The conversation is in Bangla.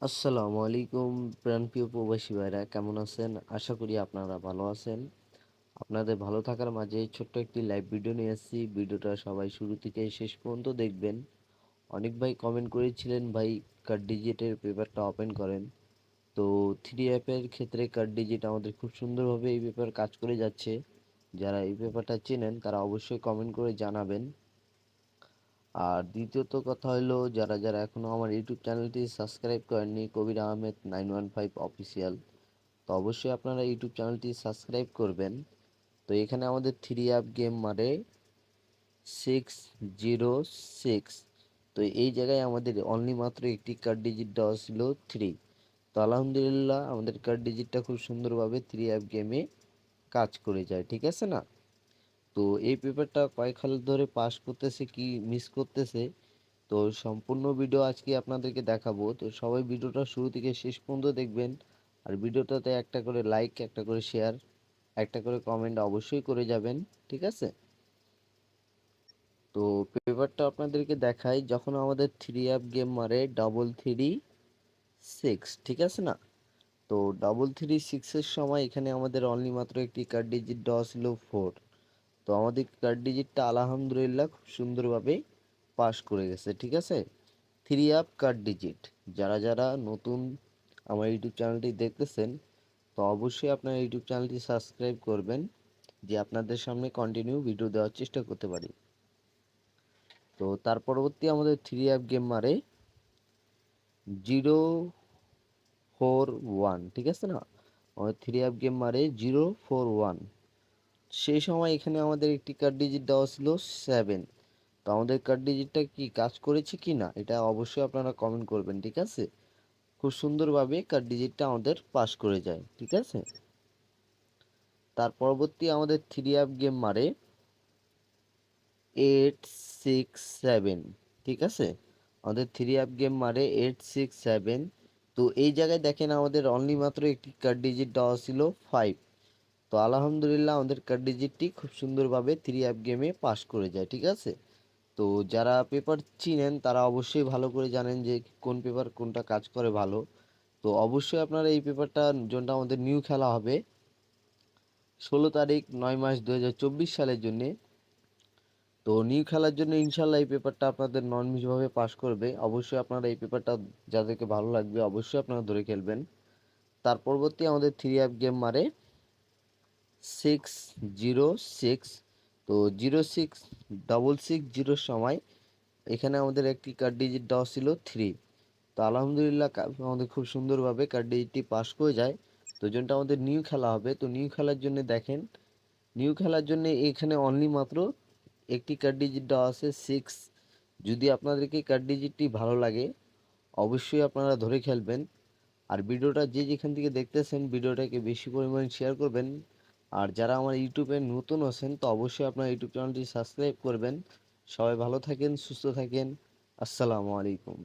আসসালামু আলাইকুম প্রাণপ্রিয় প্রবাসী ভাইরা, কেমন আছেন? আশা করি আপনারা ভালো আছেন। আপনাদের ভালো থাকার মাঝে ছোট্ট একটি লাইভ ভিডিও নিয়ে এসেছি। ভিডিওটা সবাই শুরু থেকে শেষ পর্যন্ত দেখবেন। অনেক ভাই কমেন্ট করেছিলেন, ভাই কার্ড ডিজিটের পেপারটা ওপেন করেন। তো থ্রি অ্যাপের ক্ষেত্রে কার্ড ডিজিট আমাদের খুব সুন্দরভাবে এই পেপার কাজ করে যাচ্ছে। যারা এই পেপারটা চেনেন তারা অবশ্যই কমেন্ট করে জানাবেন। আর দ্বিতীয়ত কথা হলো, যারা যারা এখনও আমার ইউটিউব চ্যানেলটি সাবস্ক্রাইব করেননি, কবির আহমেদ 915 অফিসিয়াল, তো অবশ্যই আপনারা ইউটিউব চ্যানেলটি সাবস্ক্রাইব করবেন। তো এখানে আমাদের থ্রি অ্যাপ গেম মারে 606। তো এই জায়গায় আমাদের অনলি মাত্র একটি কার্ড ডিজিট দেওয়া ছিল 3। তো আলহামদুলিল্লাহ আমাদের কার্ড ডিজিটটা খুব সুন্দরভাবে থ্রি অ্যাপ গেমে কাজ করে যায়, ঠিক আছে না? তো এই পেপারটা কয়েক হাল ধরে পাস করতেছে কি মিস করতেছে, তো সম্পূর্ণ ভিডিও আজকে আপনাদেরকে দেখাবো। তো সবাই ভিডিওটা শুরু থেকে শেষ পর্যন্ত দেখবেন। আর ভিডিওটাতে একটা করে লাইক, একটা করে শেয়ার, একটা করে কমেন্ট অবশ্যই করে যাবেন, ঠিক আছে? তো পেপারটা আপনাদেরকে দেখাই। যখন আমাদের থ্রি অ্যাপ গেম মারে 336, ঠিক আছে না? তো 336-এর সময় এখানে আমাদের অনলি মাত্র একটি কার্ড ডিজিট দেওয়া ছিল 4। তো আমাদের কার্ড ডিজিটটা আলহামদুলিল্লাহ খুব সুন্দরভাবে পাস করে গেছে, ঠিক আছে? থ্রি আপ কার্ড ডিজিট, যারা যারা নতুন আমার ইউটিউব চ্যানেলটি দেখতেছেন, তো অবশ্যই আপনার ইউটিউব চ্যানেলটি সাবস্ক্রাইব করবেন, যে আপনাদের সামনে কন্টিনিউ ভিডিও দেওয়ার চেষ্টা করতে পারি। তো তার পরবর্তী আমাদের থ্রি আপ গেম মারে 041, ঠিক আছে না? আমাদের থ্রি আপ গেম মারে 041। সেই সময় এখানে আমাদের একটি কার্ড ডিজিট দেওয়া ছিল 7। তো আমাদের কার্ড ডিজিটটা কি কাজ করেছে কি না, এটা অবশ্যই আপনারা কমেন্ট করবেন, ঠিক আছে? খুব সুন্দরভাবে কার্ড ডিজিটটা আমাদের পাস করে যায়, ঠিক আছে? তার পরবর্তী আমাদের থ্রি অ্যাপ গেম মারে 867, ঠিক আছে? আমাদের থ্রি অ্যাপ গেম মারে 867। তো এই জায়গায় দেখেন আমাদের অনলি মাত্র একটি কার্ড ডিজিট দেওয়া ছিল 5। তো আলহামদুলিল্লাহ আমাদের কার্ড ডিজিটটি খুব সুন্দরভাবে থ্রি অ্যাপ গেমে পাস করে যায়, ঠিক আছে? তো যারা পেপার চিনেন তারা অবশ্যই ভালো করে জানেন যে কোন পেপার কোনটা কাজ করে ভালো। তো অবশ্যই আপনারা এই পেপারটার জন্য আমাদের নিউ খেলা হবে 16 তারিখ 9 মাস 2024 সালের জন্যে। তো নিউ খেলার জন্য ইনশাল্লাহ এই পেপারটা আপনাদের নন মিসভাবে পাস করবে। অবশ্যই আপনারা এই পেপারটা যাদেরকে ভালো লাগবে অবশ্যই আপনারা ধরে খেলবেন। তার পরবর্তী আমাদের থ্রি অ্যাপ গেম মারে 606। তো 06 660 সময় এখানে আমাদের একটি কার্ড ডিজিট দেওয়া ছিল 3। তো আলহামদুলিল্লাহ আমাদের খুব সুন্দরভাবে কার্ড ডিজিটটি পাস করে যায়। তো জন্য আমাদের নিউ খেলা হবে। তো নিউ খেলার জন্য দেখেন, নিউ খেলার জন্য এখানে অনলি মাত্র একটি কার্ড ডিজিট দেওয়া আছে 6। যদি আপনাদেরকে কার্ড ডিজিটটি ভালো লাগে অবশ্যই আপনারা ধরে খেলবেন। আর ভিডিওটা যে যেখান থেকে দেখতেছেন ভিডিওটাকে বেশি পরিমাণে শেয়ার করবেন। আর যারা আমার ইউটিউবে নতুন আছেন তো অবশ্যই আপনার ইউটিউব চ্যানেলটি সাবস্ক্রাইব করবেন। সবাই ভালো থাকেন, সুস্থ থাকেন। আসসালামু আলাইকুম।